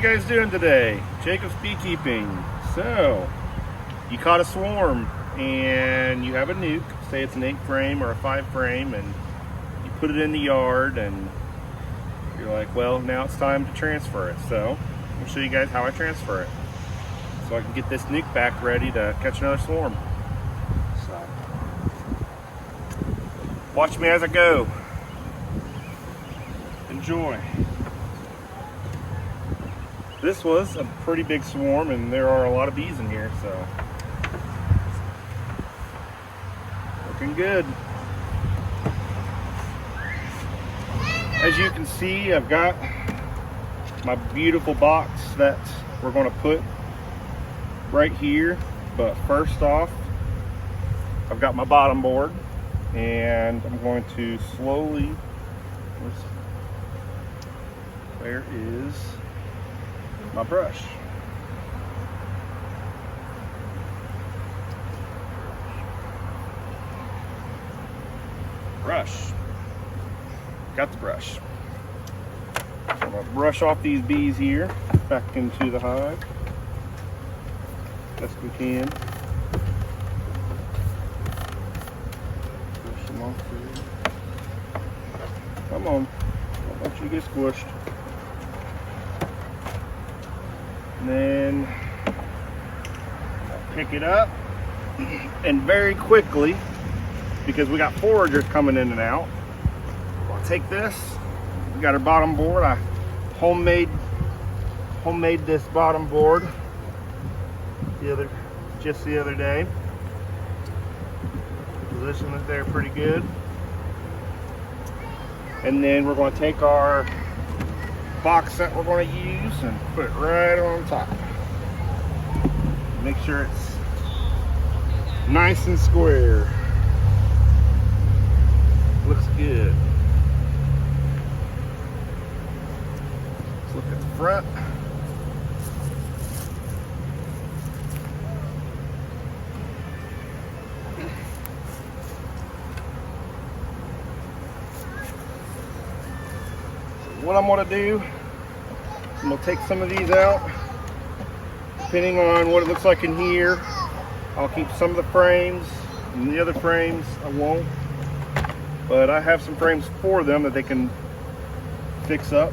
guys doing today? Jacob's Beekeeping. So, you caught a swarm and you have a nuke, say it's an 8 frame or a 5 frame, and you put it in the yard and you're like, well, now it's time to transfer it. So, I'll show you guys how I transfer it so I can get this nuke back ready to catch another swarm. So, watch me as I go. Enjoy. This was a pretty big swarm and there are a lot of bees in here, so looking good. As you can see, I've got my beautiful box that we're going to put right here, but first off, I've got my bottom board and I'm going to slowly, where is my brush? Got the brush. So I'm going to brush off these bees here back into the hive best we can. Push them off here. Come on, don't want you to get squished. And then I'll pick it up and very quickly, because we got foragers coming in and out, I'll take this. We got our bottom board. I homemade this bottom board just the other day. Position it there pretty good. And then we're going to take our box that we're going to use and put it right on top. Make sure it's nice and square. Looks good. Let's look at the front. What I'm going to do, I'm going to take some of these out. Depending on what it looks like in here, I'll keep some of the frames, and the other frames I won't. But I have some frames for them that they can fix up.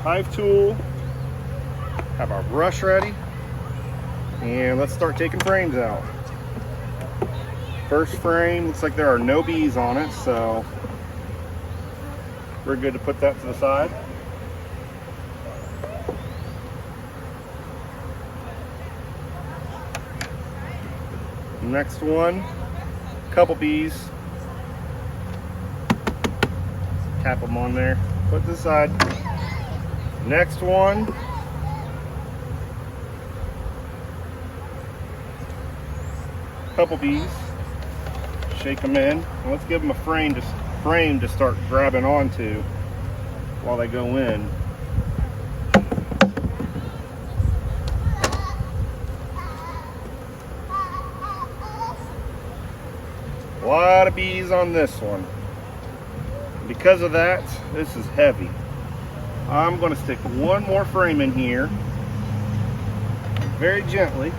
Hive tool, have our brush ready, and let's start taking frames out. First frame, looks like there are no bees on it, so we're good to put that to the side. Next one, couple bees. Tap them on there, put to the side. Next one. Couple bees. Shake them in. And let's give them a frame to start grabbing onto while they go in. A lot of bees on this one. Because of that, this is heavy. I'm going to stick one more frame in here very gently.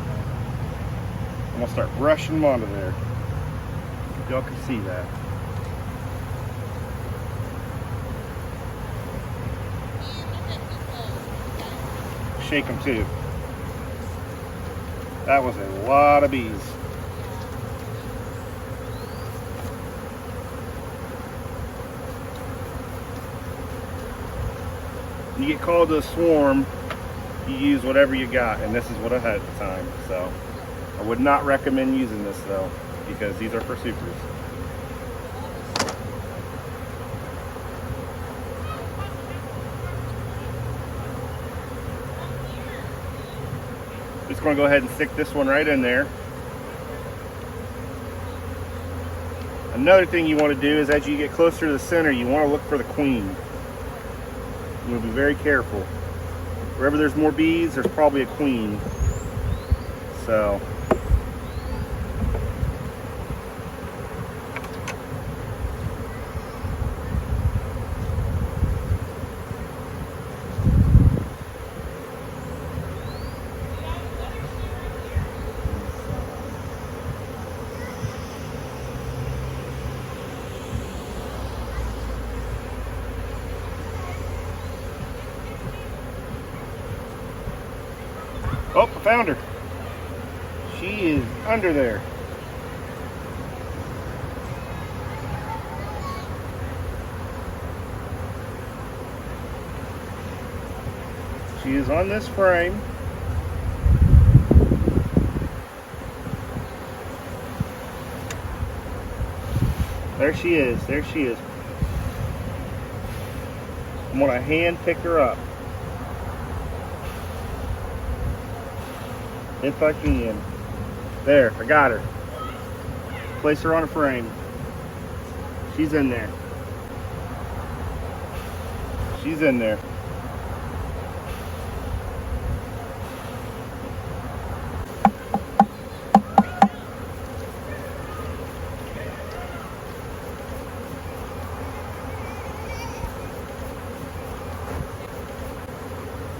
I'm going to start brushing them onto there. Y'all can see that. Shake them too. That was a lot of bees. You get called to a swarm, you use whatever you got, and this is what I had at the time. So I would not recommend using this though, because these are for supers. Just going to go ahead and stick this one right in there. Another thing you want to do is as you get closer to the center, you want to look for the queen. You want to be very careful. Wherever there's more bees, there's probably a queen. So found her. She is under there. She is on this frame. There she is. There she is. I'm going to hand pick her up. If I can. There, I got her. Place her on a frame. She's in there. She's in there.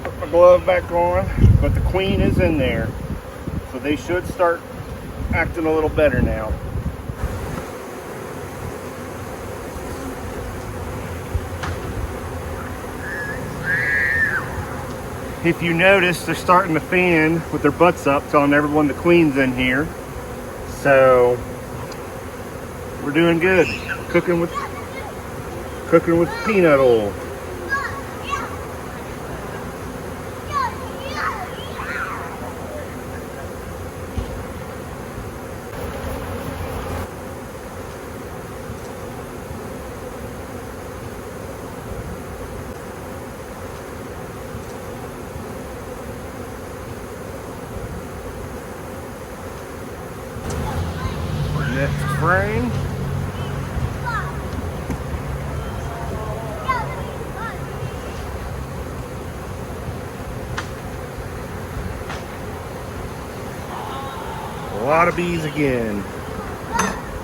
Put my glove back on, but the queen is in there. So they should start acting a little better now. If you notice, they're starting to fan with their butts up, telling everyone the queen's in here. So we're doing good. Cooking with peanut oil. Next frame. A lot of bees again.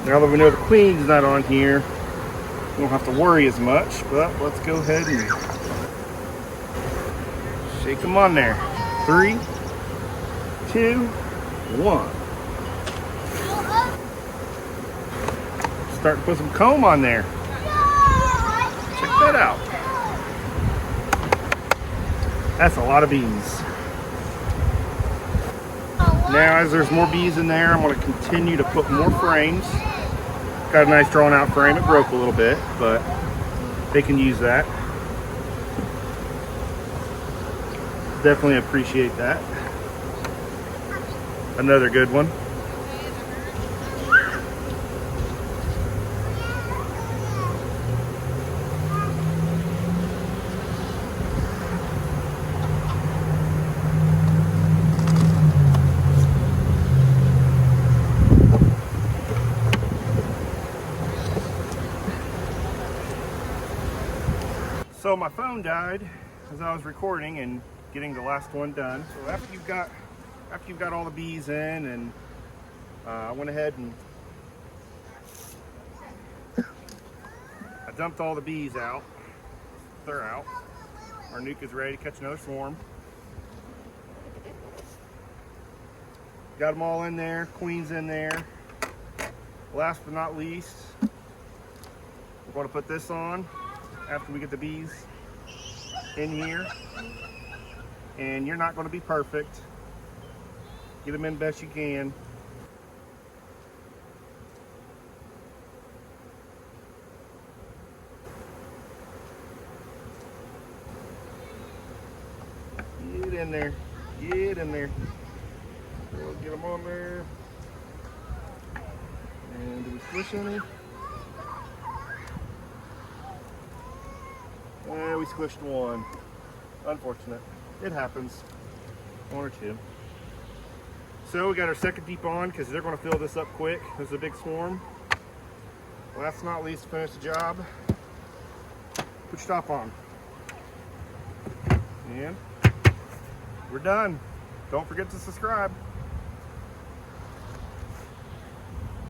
Now that we know the queen's not on here, we don't have to worry as much, but let's go ahead and shake them on there. 3, 2, 1. Start to put some comb on there. Check that out. That's a lot of bees. Now, as there's more bees in there, I'm going to continue to put more frames. Got a nice drawn out frame. It broke a little bit, but they can use that. Definitely appreciate that. Another good one. So my phone died as I was recording and getting the last one done. So after you've got all the bees in, and I went ahead and I dumped all the bees out. They're out. Our nuke is ready to catch another swarm. Got them all in there. Queen's in there. Last but not least, we're going to put this on after we get the bees in here. And you're not going to be perfect. Get them in best you can. Get in there. Get in there. We'll get them on there. And do we squish any? We squished one. Unfortunate. It happens. 1 or 2. So we got our second deep on because they're going to fill this up quick. There's a big swarm. Last but not least, to finish the job, put your top on. And we're done. Don't forget to subscribe.